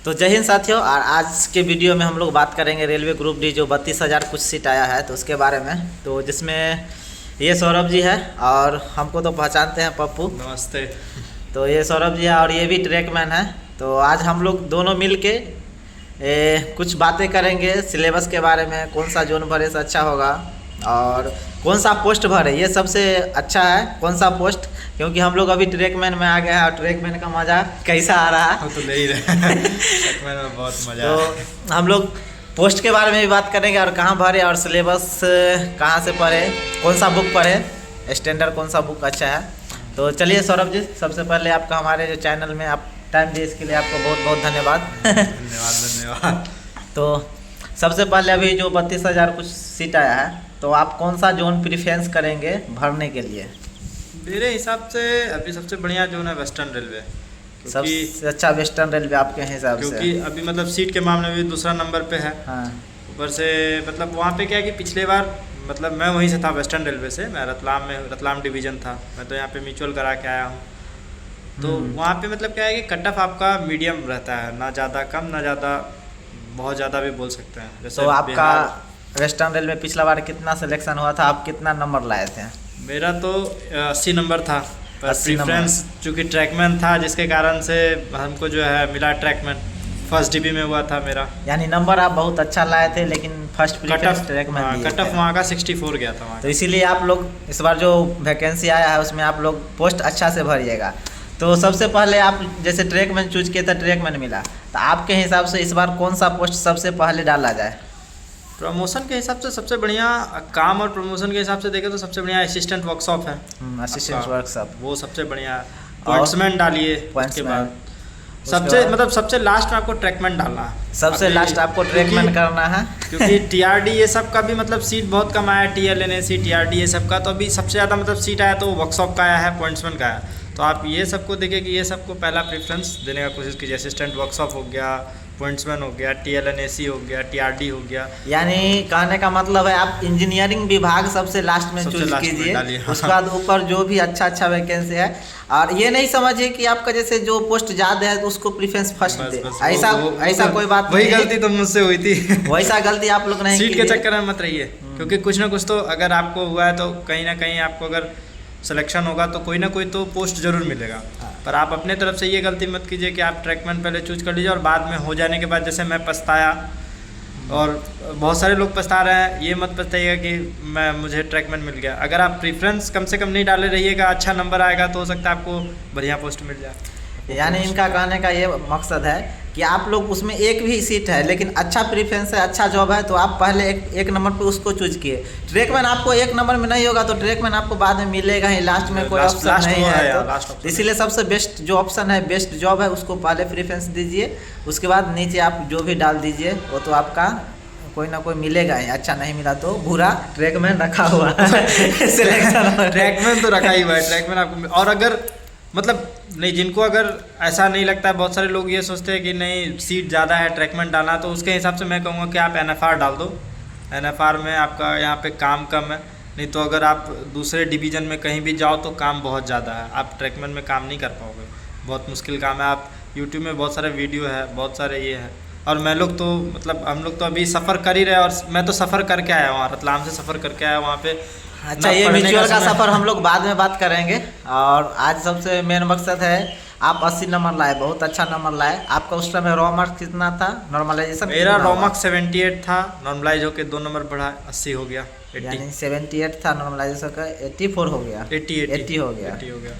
तो जय हिंद साथियों। और आज के वीडियो में हम लोग बात करेंगे रेलवे ग्रुप डी जो 32,000 कुछ सीट आया है तो उसके बारे में। तो जिसमें ये सौरभ जी है और हमको तो पहचानते हैं पप्पू। नमस्ते। तो ये सौरभ जी है और ये भी ट्रैकमैन है। तो आज हम लोग दोनों मिल के कुछ बातें करेंगे सिलेबस के बारे में, कौन सा जोन भरे से अच्छा होगा और कौन सा पोस्ट भरे ये सबसे अच्छा है, कौन सा पोस्ट, क्योंकि हम लोग अभी ट्रैकमैन में आ गए हैं और ट्रैकमैन का मज़ा कैसा आ रहा है तो ले ही रहे ट्रैकमैन में बहुत मज़ा है। तो हम लोग पोस्ट के बारे में भी बात करेंगे और कहाँ भरे और सिलेबस कहाँ से पढ़े, कौन सा बुक पढ़े, स्टैंडर्ड कौन सा बुक अच्छा है। तो चलिए सौरभ जी, सबसे पहले आपका हमारे जो चैनल में आप टाइम दिए इसके लिए आपको बहुत बहुत धन्यवाद। धन्यवाद। तो सबसे पहले अभी जो 32,000 कुछ सीट आया है तो आप कौन सा जोन प्रेफरेंस करेंगे भरने के लिए? मेरे हिसाब से अभी सबसे बढ़िया जोन है वेस्टर्न रेलवे। सबसे अच्छा वेस्टर्न रेलवे आपके हिसाब से? क्योंकि अभी मतलब सीट के मामले में भी दूसरा नंबर पे है। हाँ। ऊपर से मतलब वहाँ पे क्या है कि पिछले बार मतलब मैं वहीं से था, वेस्टर्न रेलवे से। मैं रतलाम डिवीज़न था, मैं तो यहाँ पे म्यूचुअल करा के आया हूँ। तो वहाँ पे मतलब क्या है कि कट ऑफ आपका मीडियम रहता है, ना ज़्यादा कम ना ज़्यादा बहुत ज़्यादा भी बोल सकते हैं। जैसे तो आपका वेस्टर्न रेलवे पिछला बार कितना सिलेक्शन हुआ था, आप कितना नंबर लाए थे? मेरा तो 80 नंबर था, पर 80 प्रेफरेंस चूँकि ट्रैकमैन था जिसके कारण से हमको जो है मिला ट्रैकमैन। फर्स्ट डीबी में हुआ था मेरा। यानी नंबर आप बहुत अच्छा लाए थे लेकिन फर्स्ट प्रेफरेंस ट्रैकमैन दिए कट ऑफ थे। वहाँ का 64 गया था वहाँ। तो इसीलिए आप लोग इस बार जो वैकेंसी आया है उसमें आप लोग पोस्ट अच्छा से भरिएगा। तो सबसे पहले आप जैसे ट्रैकमैन चूज किए तो ट्रैकमैन मिला, तो आपके हिसाब से इस बार कौन सा पोस्ट सबसे पहले डाला जाए? प्रमोशन के हिसाब से सबसे बढ़िया काम और प्रमोशन के हिसाब से देखें तो सबसे बढ़िया असिस्टेंट वर्कशॉप है। असिस्टेंट वर्कशॉप वो सबसे बढ़िया। पॉइंट्समैन डालिए, उसके बाद सबसे लास्ट में आपको ट्रैकमैन डालना है। सबसे लास्ट आपको ट्रैकमैन करना है क्योंकि टीआरडी ये सब का भी मतलब सीट बहुत कम आया, टीएलएनएसी टीआरडी ये सब का। तो अभी सबसे ज़्यादा मतलब सीट आया तो वर्कशॉप का आया है, पॉइंट्समैन का आया। तो आप ये सबको देखिए कि ये सबको पहला प्रेफरेंस देने का कोशिश कीजिए। असिस्टेंट वर्कशॉप हो गया, पॉइंट्समैन हो गया, टीएलएनएसी हो गया, टीआरडी हो गया। यानी कहने का मतलब है आप इंजीनियरिंग विभाग सबसे लास्ट में चूज कीजिए, उसके बाद ऊपर जो भी अच्छा वैकेंसी है। और ये नहीं समझिए कि आपका जैसे जो पोस्ट ज़्यादा है तो उसको प्रेफरेंस फर्स्ट दे, ऐसा कोई बात वही नहीं। गलती तो मुझसे हुई थी वैसा गलती आप लोग नहीं सीट के चक्कर में मत रहिए, क्योंकि कुछ ना कुछ तो अगर आपको हुआ है तो कहीं ना कहीं आपको अगर सिलेक्शन होगा तो कोई ना कोई तो पोस्ट जरूर मिलेगा। पर आप अपने तरफ से ये गलती मत कीजिए कि आप ट्रैकमैन पहले चूज कर लीजिए और बाद में हो जाने के बाद जैसे मैं पछताया और बहुत सारे लोग पछता रहे हैं, ये मत पछताइएगा कि मुझे ट्रैकमैन मिल गया। अगर आप प्रेफरेंस कम से कम नहीं डाले रहिएगा, अच्छा नंबर आएगा तो हो सकता है आपको बढ़िया पोस्ट मिल जाए। यानी इनका कहने का ये मकसद है कि आप लोग उसमें एक भी सीट है लेकिन अच्छा प्रेफरेंस है, अच्छा जॉब है, तो आप पहले एक नंबर पे उसको चूज किए। ट्रैकमैन आपको एक नंबर में नहीं होगा तो ट्रैकमैन आपको बाद में मिलेगा ही, लास्ट में कोई ऑप्शन नहीं है। तो इसीलिए सबसे बेस्ट जो ऑप्शन है, बेस्ट जॉब है, उसको पहले प्रेफरेंस दीजिए। उसके बाद नीचे आप जो भी डाल दीजिए वो तो आपका कोई ना कोई मिलेगा ही। अच्छा नहीं मिला तो बुरा ट्रैकमैन रखा हुआ है सिलेक्शन ट्रैकमैन तो रखा ही हुआ है, ट्रैकमैन आपको। और अगर मतलब नहीं, जिनको अगर ऐसा नहीं लगता है, बहुत सारे लोग ये सोचते हैं कि नहीं सीट ज़्यादा है ट्रैकमैन डालना, तो उसके हिसाब से मैं कहूँगा कि आप एनएफआर डाल दो। एनएफआर में आपका यहाँ पे काम कम है, नहीं तो अगर आप दूसरे डिवीज़न में कहीं भी जाओ तो काम बहुत ज़्यादा है। आप ट्रैकमैन में काम नहीं कर पाओगे, बहुत मुश्किल काम है। आप यूट्यूब में बहुत सारे वीडियो है, बहुत सारे ये है। और मैं लोग तो मतलब हम लोग तो अभी सफ़र कर ही रहे, और मैं तो सफ़र करके आया वहाँ, रतलाम से सफ़र करके आया वहाँ पे। अच्छा, ये म्यूचुअल का सफ़र हम लोग बाद में बात करेंगे। और आज सबसे मेन मकसद है, आप 80 नंबर लाए, बहुत अच्छा नंबर लाए। आपका उस समय रॉ मार्क्स कितना था, नॉर्मलाइजेशन? मेरा रॉ मार्क्स 78 था, नॉर्मलाइज होकर 2 नंबर बढ़ा 80 हो गया। यानी 78 था, नॉर्मलाइजेशन का 84 हो गया, 80 हो गया।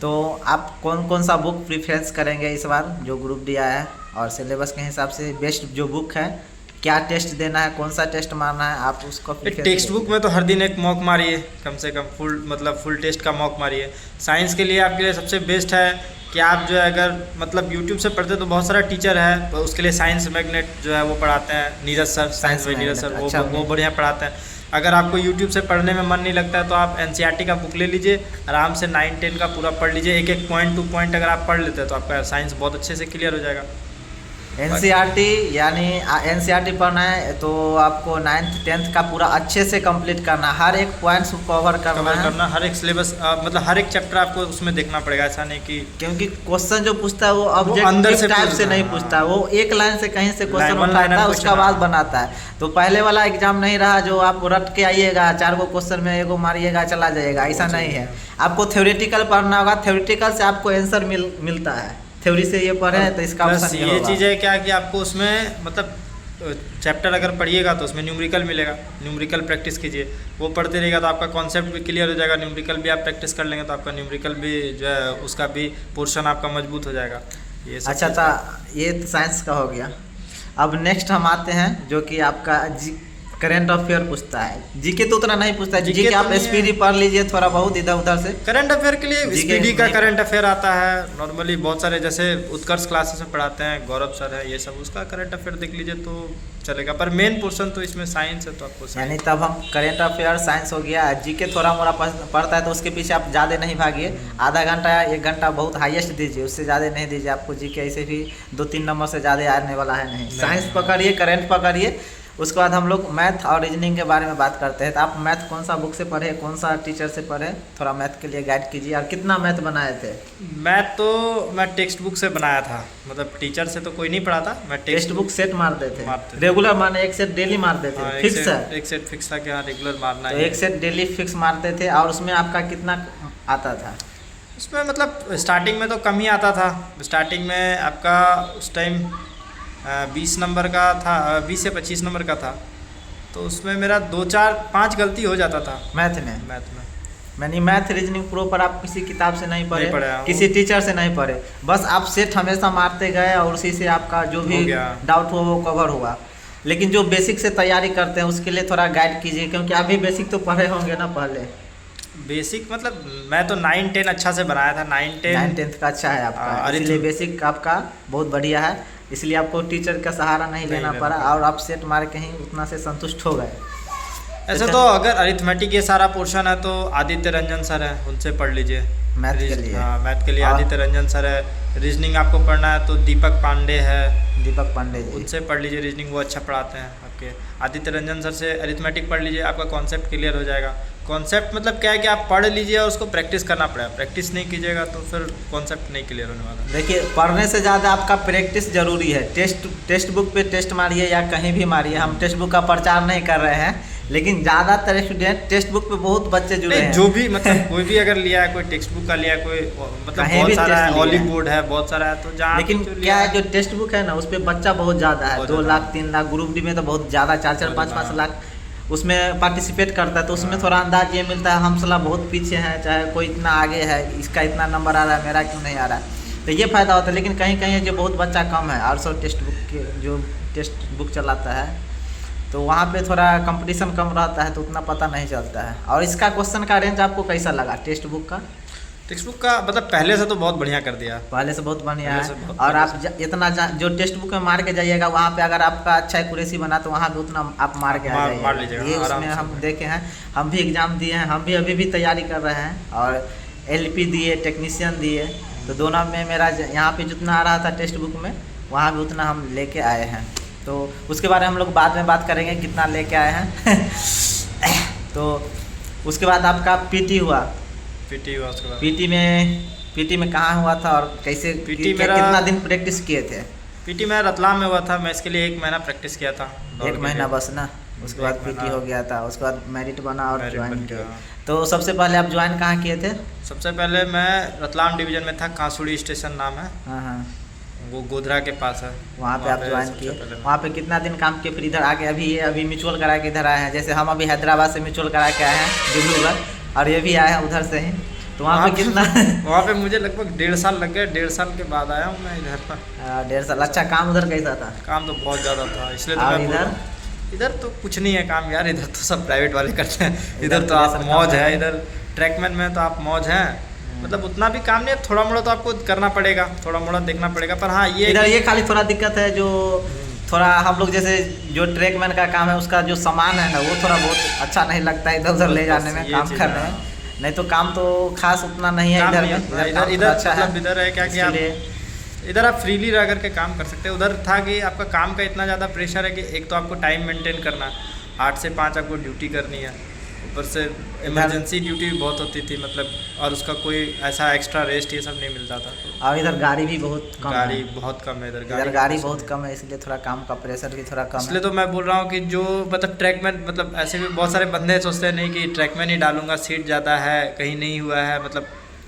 तो आप कौन कौन सा बुक प्रेफरेंस करेंगे इस बार जो ग्रुप डी आया है, और सिलेबस के हिसाब से बेस्ट जो बुक है, क्या टेस्ट देना है, कौन सा टेस्ट मारना है, आप उसको टेक्स्ट बुक में तो हर दिन एक मॉक मारिए, कम से कम फुल टेस्ट का मॉक मारिए। साइंस के लिए आपके लिए सबसे बेस्ट है कि आप जो है अगर मतलब यूट्यूब से पढ़ते तो बहुत सारा टीचर है, तो उसके लिए साइंस मैग्नेट जो है वो पढ़ाते हैं, नीरज सर, साइंस में नीरज सर, अच्छा, वो बढ़िया पढ़ाते हैं। अगर आपको यूट्यूब से पढ़ने में मन नहीं लगता है तो आप एनसीईआरटी का बुक ले लीजिए, आराम से 9-10 का पूरा पढ़ लीजिए। एक पॉइंट टू पॉइंट अगर आप पढ़ लेते हैं तो आपका साइंस बहुत अच्छे से क्लियर हो जाएगा। एनसीईआरटी यानी एनसीईआरटी पढ़ना है तो आपको 9th 10th का पूरा अच्छे से कंप्लीट करना, हर एक पॉइंट्स कवर करना है। हर एक सिलेबस मतलब हर एक चैप्टर आपको उसमें देखना पड़ेगा, ऐसा नहीं कि क्योंकि क्वेश्चन जो पूछता है वो अंदर ऑब्जेक्टिव से टाइप से नहीं हाँ। पूछता, वो एक लाइन से कहीं से क्वेश्चन one उठाता liner है, question, उसका बाद हाँ। बनाता है। तो पहले वाला एग्जाम नहीं रहा जो आप रट के आइएगा 4 गो क्वेश्चन में 1 गो मारिएगा चला जाएगा, ऐसा नहीं है। आपको थ्योरेटिकल पढ़ना होगा, थ्योरेटिकल से आपको आंसर मिलता है, थ्योरी से ये पढ़े तो इसका ऑप्शन ये चीज़ है क्या कि आपको उसमें मतलब चैप्टर अगर पढ़िएगा तो उसमें न्यूमेरिकल मिलेगा, न्यूमेरिकल प्रैक्टिस कीजिए, वो पढ़ते रहेगा तो आपका कॉन्सेप्ट भी क्लियर हो जाएगा, न्यूमेरिकल भी आप प्रैक्टिस कर लेंगे तो आपका न्यूमेरिकल भी जो है उसका भी पोर्शन आपका मजबूत हो जाएगा। ये सब अच्छा था, ये तो साइंस का हो गया। अब नेक्स्ट हम आते हैं जो कि आपका करंट अफेयर पूछता है। जीके तो उतना नहीं पूछता है, जीके जीके तो आप नहीं है। एसपीडी पढ़ लीजिए थोड़ा बहुत इधर उधर से। करंट अफेयर के लिए जीके स्पीडी का नहीं- करंट अफेयर आता है नॉर्मली, बहुत सारे जैसे उत्कर्ष क्लासेस में पढ़ाते हैं, गौरव सर है, ये सब उसका करंट अफेयर देख लीजिए तो चलेगा। पर मेन पोर्शन तो इसमें साइंस है तो आपको यानी तब हम करंट अफेयर साइंस हो गया, जीके थोड़ा मोड़ा पढ़ता है तो उसके पीछे आप ज़्यादा नहीं भागिए, आधा घंटा या 1 घंटा बहुत हाईएस्ट दीजिए, उससे ज़्यादा नहीं दीजिए। आपको जीके ऐसे भी 2-3 नंबर से ज़्यादा आने वाला है नहीं। साइंस पकड़िए, करंट पकड़िए, उसके बाद हम लोग मैथ और रीजनिंग के बारे में बात करते हैं। तो आप मैथ कौन सा बुक से पढ़े, कौन सा टीचर से पढ़े, थोड़ा मैथ के लिए गाइड कीजिए। और कितना मैथ बनाए थे? मैथ तो मैं टेक्स्ट बुक से बनाया था, मतलब टीचर से तो कोई नहीं पढ़ा था, मैं टेक्स्ट बुक सेट मारते थे, मारते थे। रेगुलर माने 1 सेट डेली मारते थे, हाँ, फिक्स है? एक सेट फिक्स था कि हाँ रेगुलर मारना तो है। 1 सेट डेली फिक्स मारते थे। और उसमें आपका कितना आता था? उसमें मतलब स्टार्टिंग में तो कम ही आता था, स्टार्टिंग में आपका उस टाइम 20 नंबर का था, 20 से 25 नंबर का था, तो उसमें मेरा 2-4-5 गलती हो जाता था मैथ में? मैथ में। यानी मैथ रीजनिंग प्रॉपर आप किसी किताब से नहीं नहीं पढ़े, हाँ, किसी टीचर से नहीं पढ़े, बस आप सेट हमेशा मारते गए और उसी से आपका जो भी हो गया। डाउट हुआ वो कवर हुआ। लेकिन जो बेसिक से तैयारी करते हैं उसके लिए थोड़ा गाइड कीजिए, क्योंकि अभी बेसिक तो पढ़े होंगे ना पहले। बेसिक मतलब मैं तो 9-10 अच्छा से बनाया था, 9-10 का अच्छा है आपका, इसलिए बेसिक आपका बहुत बढ़िया है, इसलिए आपको टीचर का सहारा नहीं लेना पड़ा और आप सेट मार के ही उतना से संतुष्ट हो गए। ऐसे तो अगर अरिथमेटिक ये सारा पोर्शन है तो आदित्य रंजन सर है, उनसे पढ़ लीजिए मैथ के लिए। हाँ मैथ के लिए आदित्य रंजन सर है। रीजनिंग आपको पढ़ना है तो दीपक पांडे है, दीपक पांडे जी, उनसे पढ़ लीजिए रीजनिंग, वो अच्छा पढ़ाते हैं आपके। आदित्य रंजन सर से अरिथमेटिक पढ़ लीजिए, आपका कॉन्सेप्ट क्लियर हो जाएगा। कॉन्सेप्ट मतलब क्या है कि आप पढ़ लीजिए और उसको प्रैक्टिस करना पड़ेगा, प्रैक्टिस नहीं कीजिएगा तो फिर कॉन्सेप्ट नहीं क्लियर होने वाला। देखिए पढ़ने से ज़्यादा आपका प्रैक्टिस जरूरी है। टेस्ट बुक पे टेस्ट मारिए या कहीं भी मारिए, हम टेक्स्ट बुक का प्रचार नहीं कर रहे हैं, लेकिन ज़्यादातर स्टूडेंट टेक्स्ट बुक पे बहुत बच्चे जुड़े हैं। जो भी मतलब कोई भी अगर लिया है, कोई टेक्स्ट बुक का लिया है, कोई मतलब कहीं बहुत भी सारा टेस्ट है, लिया है। ऑलिव बोर्ड है, बहुत सारा है, तो जहाँ लेकिन भी जो क्या लिया है जो टेक्स्ट बुक है ना उस पर बच्चा बहुत ज़्यादा है, बहुत 2 ज़्यादा। लाख 3 लाख, ग्रुप डी में तो बहुत ज़्यादा 4-4 5-5 लाख उसमें पार्टिसिपेट करता है, तो उसमें थोड़ा अंदाज ये मिलता है हम सला बहुत पीछे हैं, चाहे कोई इतना आगे है, इसका इतना नंबर आ रहा है, मेरा क्यों नहीं आ रहा है, तो ये फ़ायदा होता है। लेकिन कहीं कहीं जो बहुत बच्चा कम है, 800 टेक्स्ट बुक के जो टेक्स्ट बुक चलाता है, तो वहाँ पे थोड़ा कंपटीशन कम रहता है तो उतना पता नहीं चलता है। और इसका क्वेश्चन का रेंज आपको कैसा लगा टेक्स्ट बुक का? टेक्स्ट बुक का मतलब पहले से तो बहुत बढ़िया कर दिया, पहले से बहुत बढ़िया पहले से है। बहुत और बढ़िया आप इतना जो टेक्स्ट बुक में मार के जाइएगा वहाँ पे अगर आपका अच्छा एक्यूरेसी बना तो वहाँ भी उतना आप मार के आ मार लीजिएगा, ये आराम उसमें से। हम देखे हैं, हम भी एग्ज़ाम दिए हैं, हम भी अभी भी तैयारी कर रहे हैं और LP दिए, टेक्नीशियन दिए, तो दोनों में मेरा यहाँ पे जितना आ रहा था टेक्स्ट बुक में वहाँ भी उतना हम लेके आए हैं। तो उसके बारे में हम लोग बाद में बात करेंगे कितना लेके आए हैं। तो उसके बाद आपका PT हुआ, पीटी हुआ उसके बाद। PT में कहाँ हुआ था और कैसे PT मेरा- कितना दिन प्रैक्टिस किए थे? पीटी मैं रतलाम में हुआ था, मैं इसके लिए 1 महीना प्रैक्टिस किया था, दौड़ 1 के महीना लिए। बस ना, उसके बाद एक PT महीना। हो गया था, उसके बाद मेरिट बना और मेरिट ज्वाइन बन किया। गया। तो सबसे पहले आप ज्वाइन कहाँ किए थे? सबसे पहले मैं रतलाम डिवीजन में था, कांसुड़ी स्टेशन नाम है, हाँ हाँ, वो गोधरा के पास है, वहाँ पे आप ज्वाइन सबसे किए। पहले मैं- वहाँ पे कितना दिन काम किए फिर इधर आके अभी म्यूचुअल करा के इधर आए हैं? जैसे हम अभी हैदराबाद से म्यूचुअल करा के आए हैं डिब्रूगढ़, और ये भी आए हैं उधर से ही, तो वहाँ पे कितना? वहाँ पे मुझे लगभग 1.5 साल लग गए, 1.5 साल के बाद आया हूँ मैं इधर पर। 1.5 साल। अच्छा, काम उधर कैसा था? काम तो बहुत ज़्यादा था, इसलिए तो और मैं बोल रहा इधर? हूँ। इधर तो कुछ नहीं है काम यार, इधर तो सब प्राइवेट वाले करते हैं, इधर इधर तो आप प्रेशर मौज कम है, है। इधर ट्रैकमैन में तो आप मौज हैं, मतलब उतना भी काम नहीं है, थोड़ा मोड़ा तो आपको करना पड़ेगा, थोड़ा मोड़ा देखना पड़ेगा, पर हाँ ये इधर ये खाली थोड़ा दिक्कत है जो थोड़ा हम लोग जैसे जो ट्रैकमैन का काम है उसका जो सामान है ना वो थोड़ा बहुत अच्छा नहीं लगता है इधर उधर ले जाने में, ये काम चीज़ करने है। में। नहीं तो काम तो खास उतना नहीं है काम इधर नहीं में, है। इधर काम इधर थोड़ा अच्छा मतलब है, इधर है क्या कि आप इसलिए इधर आप फ्रीली रह करके काम कर सकते हैं। उधर था कि आपका काम का इतना ज़्यादा प्रेशर है कि एक तो आपको टाइम मेंटेन करना, 8 से 5 आपको ड्यूटी करनी है, ऊपर से इमरजेंसी ड्यूटी भी बहुत होती थी मतलब, और उसका कोई ऐसा एक्स्ट्रा रेस्ट ये सब नहीं मिलता था। और इधर गाड़ी भी बहुत कम गाड़ी है। बहुत कम है इधर, इधर गाड़ी बहुत कम है, इसलिए थोड़ा काम का प्रेशर भी थोड़ा कम है। इसलिए तो मैं बोल रहा हूँ कि जो मतलब ट्रैकमैन, मतलब ऐसे भी बहुत सारे बंदे सोचते हैं नहीं कि ट्रैकमैन ही डालूंगा, सीट ज़्यादा है, कहीं नहीं हुआ है, मतलब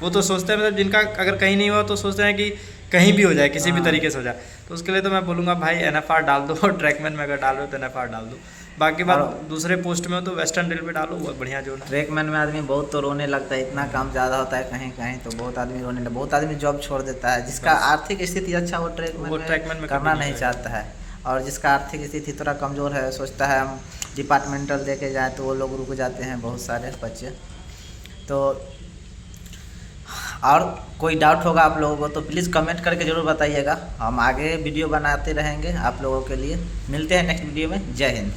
वो तो सोचते हैं, मतलब जिनका अगर कहीं नहीं हुआ तो सोचते हैं कि कहीं भी हो जाए, किसी भी तरीके से हो जाए। तो उसके लिए तो मैं बोलूँगा भाई NFR डाल दो, और ट्रैकमैन में अगर डाल रहे हो तो NFR डाल दो। बाकी बात दूसरे पोस्ट में हो तो वेस्टर्न रेलवे डालो, वो बढ़िया जो है। ट्रैकमैन में आदमी बहुत तो रोने लगता है, इतना काम ज़्यादा होता है कहीं कहीं, तो बहुत आदमी रोने लगता है, बहुत आदमी जॉब छोड़ देता है। जिसका आर्थिक स्थिति अच्छा वो ट्रैकमैन में करना नहीं चाहता है, और जिसका आर्थिक स्थिति थोड़ा कमज़ोर है, सोचता है हम डिपार्टमेंटल दे के जाए, तो वो लोग रुक जाते हैं बहुत सारे बच्चे। तो और कोई डाउट होगा आप लोगों को तो प्लीज़ कमेंट करके ज़रूर बताइएगा, हम आगे वीडियो बनाते रहेंगे आप लोगों के लिए। मिलते हैं नेक्स्ट वीडियो में। जय हिंद।